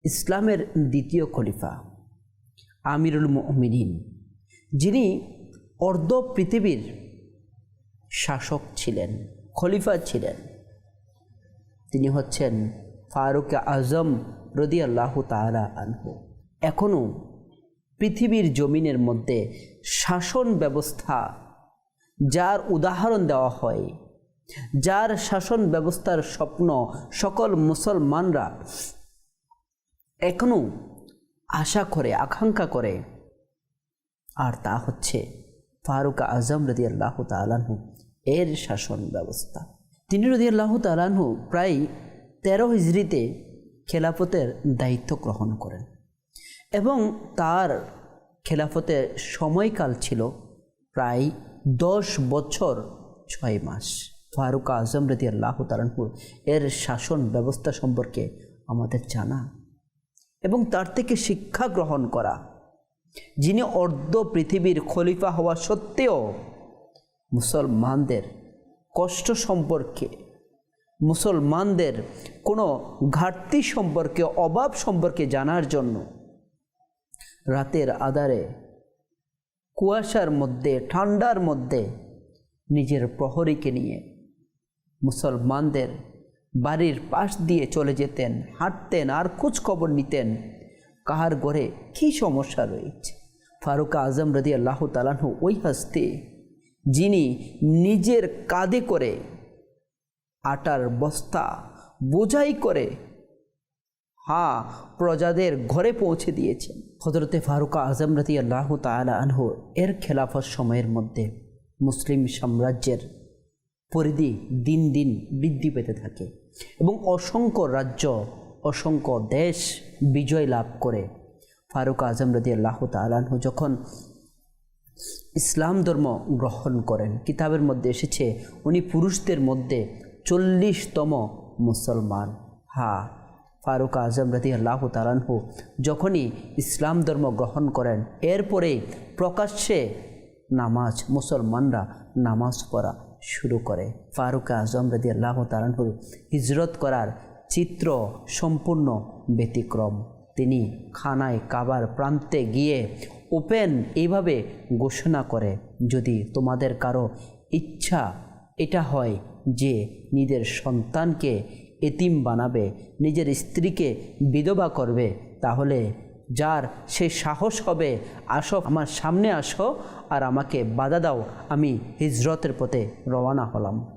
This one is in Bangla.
ইসলামের দ্বিতীয় খলিফা আমিরুল মুমিনিন, যিনি অর্ধ পৃথিবীর শাসক ছিলেন, খলিফা ছিলেন, তিনি হচ্ছেন ফারুক আজম রাদিয়াল্লাহু তাআলা আনহু। এখনও পৃথিবীর জমিনের মধ্যে শাসন ব্যবস্থা যার উদাহরণ দেওয়া হয়, যার শাসন ব্যবস্থার স্বপ্ন সকল মুসলমানরা এখনও আশা করে, আকাঙ্ক্ষা করে, আর তা হচ্ছে ফারুক আজম রাদিয়াল্লাহু তাআলা আনহু এর শাসন ব্যবস্থা। তিনি রাদিয়াল্লাহু তাআলা আনহু প্রায় 13 হিজরিতে খেলাফতের দায়িত্ব গ্রহণ করেন এবং তার খেলাফতের সময়কাল ছিল প্রায় 10 বছর 6 মাস। ফারুক আজম রাদিয়াল্লাহু তাআলা আনহু এর শাসন ব্যবস্থা সম্পর্কে আমাদের জানা এবং তার থেকে শিক্ষা গ্রহণ করা, যিনি অর্ধ পৃথিবীর খলিফা হওয়া সত্ত্বেও মুসলমানদের কষ্ট সম্পর্কে, মুসলমানদের কোনো ঘাটতি সম্পর্কে, অভাব সম্পর্কে জানার জন্য রাতের আঁধারে, কুয়াশার মধ্যে, ঠান্ডার মধ্যে নিজের প্রহরীকে নিয়ে মুসলমানদের বাড়ির পাশ দিয়ে চলে যেতেন, হাঁটতেন আর খোঁজ খবর নিতেন কাহার ঘরে কী সমস্যা রয়েছে। ফারুক আজম রাদিয়াল্লাহু তাআলা আনহু ওই হস্তে, যিনি নিজের কাঁধে করে আটার বস্তা বোঝাই করে প্রজাদের ঘরে পৌঁছে দিয়েছেন। হযরতে ফারুক আজম রাদিয়াল্লাহু তাআলা আনহু এর খেলাফত সময়ের মধ্যে মুসলিম সাম্রাজ্যের পরিধি দিন দিন বৃদ্ধি পেতে থাকে এবং অসংখ্য রাজ্য, অসংখ্য দেশ বিজয় লাভ করে ফারুক আজম রাদিয়াল্লাহু তাআলা আনহু যখন ইসলাম ধর্ম গ্রহণ করেন, কিতাবের মধ্যে এসেছে উনি পুরুষদের মধ্যে 40তম মুসলমান। ফারুক আজম রাদিয়াল্লাহু তাআলা আনহু যখনই ইসলাম ধর্ম গ্রহণ করেন, এরপরে প্রকাশ্যে নামাজ, মুসলমানরা নামাজ পড়া শুরু করে। ফারুক আজম রাদিয়াল্লাহু তাআলা আনহু হিজরত করার চিত্র সম্পূর্ণ ব্যতিক্রম। তিনি খানায় কাবার প্রান্তে গিয়ে ওপেন এইভাবে ঘোষণা করে, যদি তোমাদের কারো ইচ্ছা এটা হয় যে নিজের সন্তানকে এতিম বানাবে, নিজের স্ত্রীকে বিধবা করবে, তাহলে যার সে সাহস হবে, আসো আমার সামনে আসো আর আমাকে বাধা দাও, আমি হিজরতের পথে রওনা হলাম।